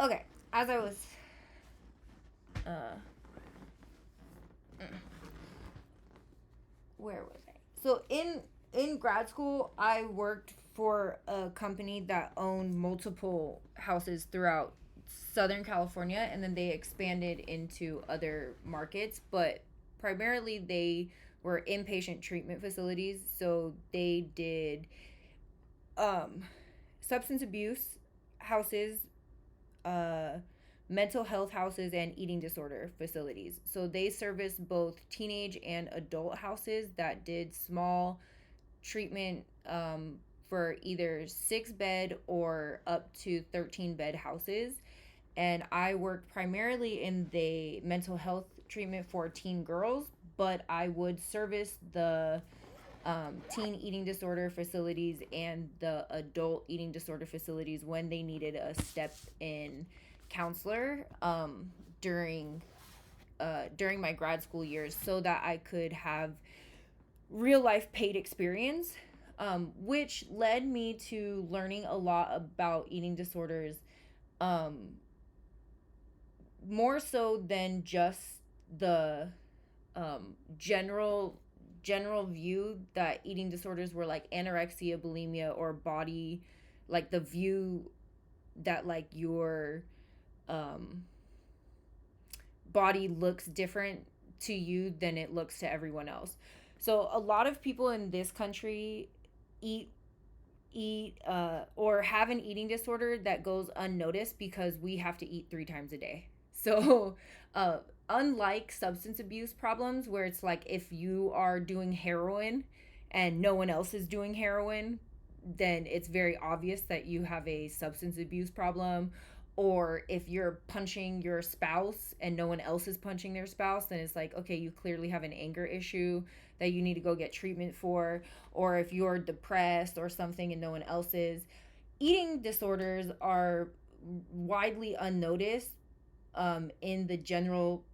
Okay, as I was uh where was I? So in grad school, I worked for a company that owned multiple houses throughout Southern California, and then they expanded into other markets, but primarily they were inpatient treatment facilities. So they did um substance abuse houses, uh, mental health houses, and eating disorder facilities. So they service both teenage and adult houses that did small treatment for either 6 bed or up to 13 bed houses. And I worked primarily in the mental health treatment for teen girls, but I would service the teen eating disorder facilities and the adult eating disorder facilities when they needed a step in counselor during during my grad school years, so that I could have real life paid experience, which led me to learning a lot about eating disorders, um, more so than just the general view that eating disorders were like anorexia, bulimia, or body, like the view that like your um, body looks different to you than it looks to everyone else. So a lot of people in this country eat or have an eating disorder that goes unnoticed because we have to eat 3 times a day. So uh, unlike substance abuse problems where it's like if you are doing heroin and no one else is doing heroin, then it's very obvious that you have a substance abuse problem. Or if you're punching your spouse and no one else is punching their spouse, then it's like, okay, you clearly have an anger issue that you need to go get treatment for. Or if you're depressed or something and no one else is. Eating disorders are widely unnoticed in the general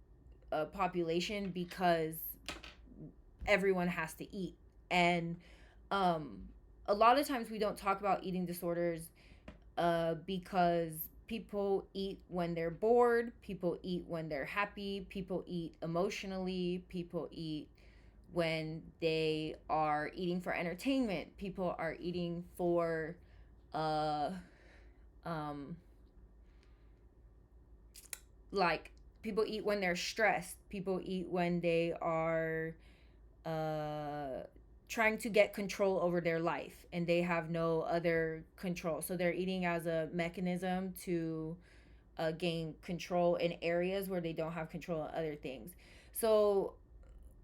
population because everyone has to eat. And um, a lot of times we don't talk about eating disorders because people eat when they're bored, people eat when they're happy, people eat emotionally, people eat when they are eating for entertainment, people are eating for uh um like people eat when they're stressed, people eat when they are uh trying to get control over their life and they have no other control, so they're eating as a mechanism to gain control in areas where they don't have control of other things. So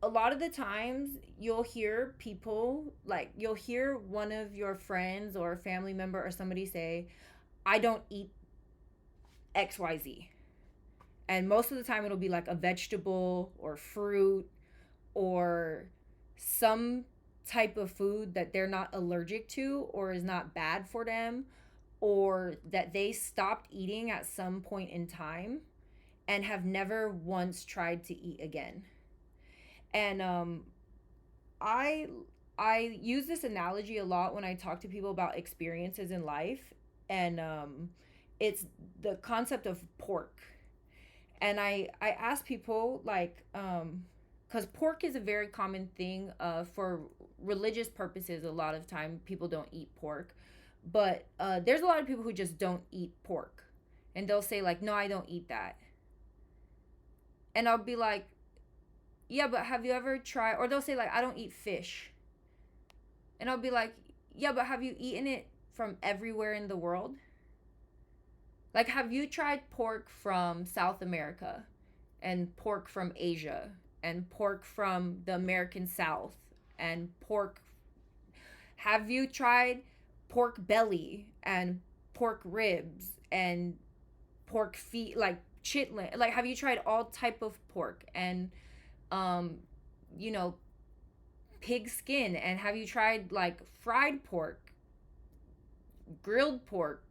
a lot of the times you'll hear people, like you'll hear one of your friends or a family member or somebody say, I don't eat XYZ. And most of the time it'll be like a vegetable or fruit or some type of food that they're not allergic to or is not bad for them, or that they stopped eating at some point in time and have never once tried to eat again. And I I use this analogy a lot when I talk to people about experiences in life, and it's the concept of pork. And I ask people like because pork is a very common thing for religious purposes. A lot of time people don't eat pork, but there's a lot of people who just don't eat pork, and they'll say like, no, I don't eat that. And I'll be like, yeah, but have you ever tried? Or they'll say like, I don't eat fish. And I'll be like, yeah, but have you eaten it from everywhere in the world? Like, have you tried pork from South America and pork from Asia and pork from the American South and pork? Have you tried pork belly and pork ribs and pork feet, like chitlin? Like, have you tried all type of pork and um, you know, pig skin? And have you tried like fried pork, grilled pork,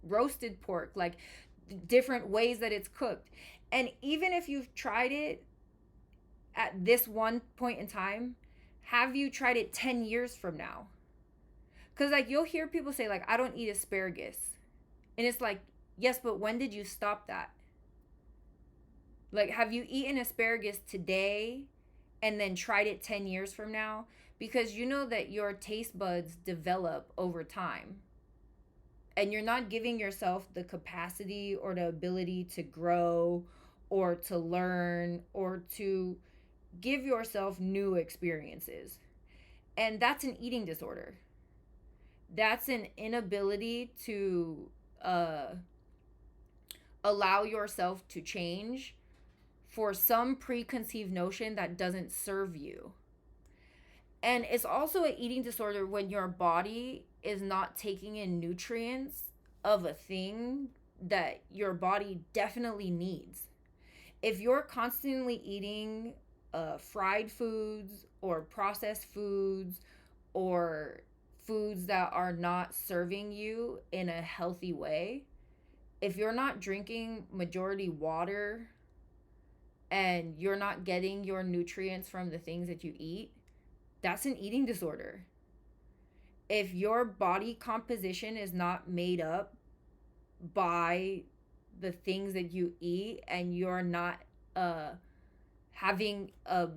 roasted pork, like different ways that it's cooked? And even if you've tried it at this one point in time, have you tried it 10 years from now? Because like you'll hear people say like, I don't eat asparagus, and it's like, Yes, but when did you stop that? Like, have you eaten asparagus today and then tried it 10 years from now? Because you know that your taste buds develop over time. And you're not giving yourself the capacity or the ability to grow or to learn or to give yourself new experiences. And that's an eating disorder. That's an inability to uh, allow yourself to change for some preconceived notion that doesn't serve you. And it's also an eating disorder when your body is not taking in nutrients of a thing that your body definitely needs. If you're constantly eating fried foods or processed foods or foods that are not serving you in a healthy way, if you're not drinking majority water and you're not getting your nutrients from the things that you eat, that's an eating disorder. If your body composition is not made up by the things that you eat and you're not uh having a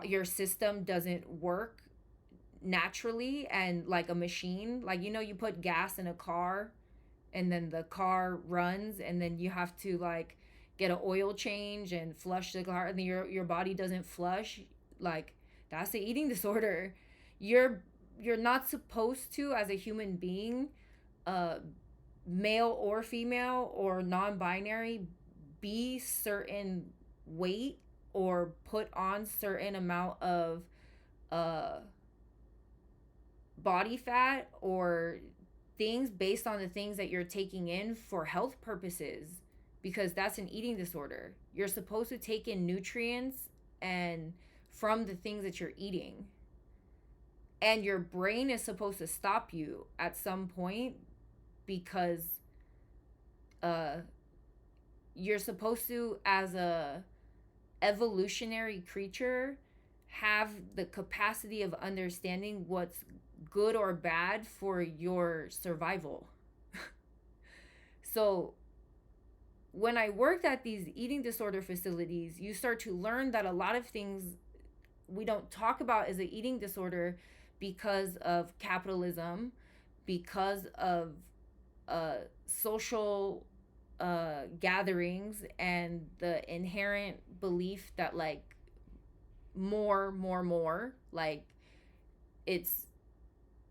your system doesn't work naturally and like a machine, like you put gas in a car and then the car runs and then you have to like get an oil change and flush the car and then your body doesn't flush, like that's the eating disorder. you're you're not supposed to, as a human being, uh male or female or non-binary, be certain weight or put on certain amount of uh body fat or things based on the things that you're taking in for health purposes, because that's an eating disorder. You're supposed to take in nutrients and from the things that you're eating, and your brain is supposed to stop you at some point because uh you're supposed to, as a evolutionary creature, have the capacity of understanding what's good or bad for your survival. So when I worked at these eating disorder facilities, you start to learn that a lot of things we don't talk about as an eating disorder because of capitalism, because of social gatherings, and the inherent belief that like more, like it's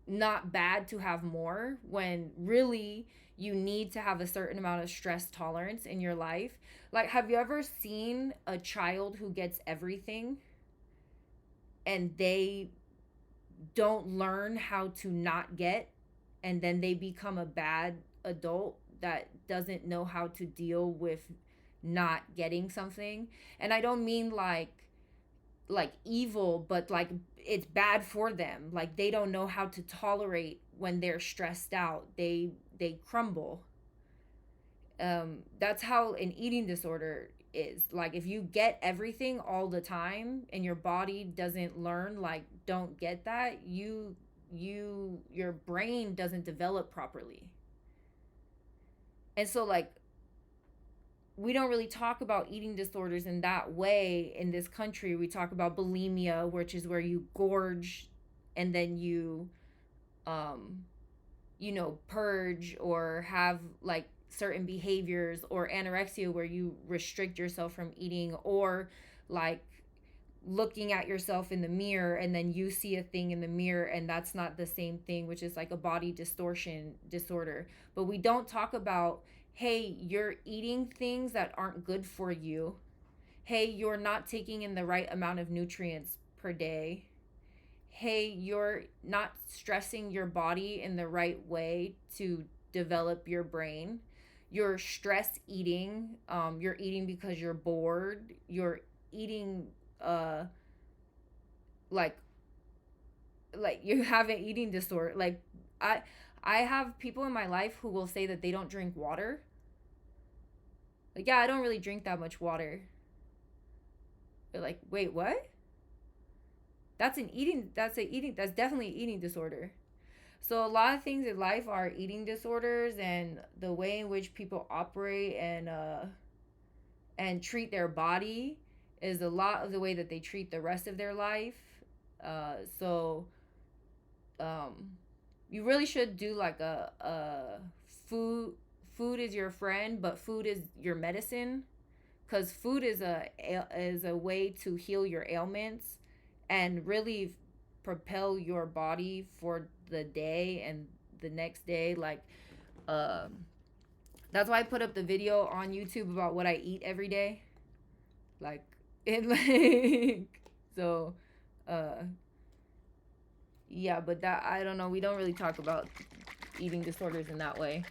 not bad to have more when really you need to have a certain amount of stress tolerance in your life. Like, have you ever seen a child who gets everything and they don't learn how to not get, and then they become a bad adult that doesn't know how to deal with not getting something? And I don't mean like evil, but like it's bad for them. Like they don't know how to tolerate when they're stressed out. They crumble. That's how an eating disorder is. Like if you get everything all the time and your body doesn't learn, like don't get that, your brain doesn't develop properly. And so like we don't really talk about eating disorders in that way in this country. We talk about bulimia, which is where you gorge and then you um purge or have like certain behaviors, or anorexia where you restrict yourself from eating, or like looking at yourself in the mirror and then you see a thing in the mirror and that's not the same thing, which is like a body distortion disorder. But we don't talk about, hey, you're eating things that aren't good for you. Hey, you're not taking in the right amount of nutrients per day. Hey, you're not stressing your body in the right way to develop your brain. You're stress eating. You're eating because you're bored. You're eating like you have an eating disorder. Like I I have people in my life who will say that they don't drink water. Like, yeah, I don't really drink that much water. They're like, wait, what? That's definitely an eating disorder. So a lot of things in life are eating disorders, and the way in which people operate and treat their body is a lot of the way that they treat the rest of their life. So um, you really should do like a food is your friend, but food is your medicine, because food is a way to heal your ailments and really propel your body for the day and the next day. Like um that's why I put up the video on YouTube about what I eat every day. Like it like so uh yeah, but that, I don't know, we don't really talk about eating disorders in that way.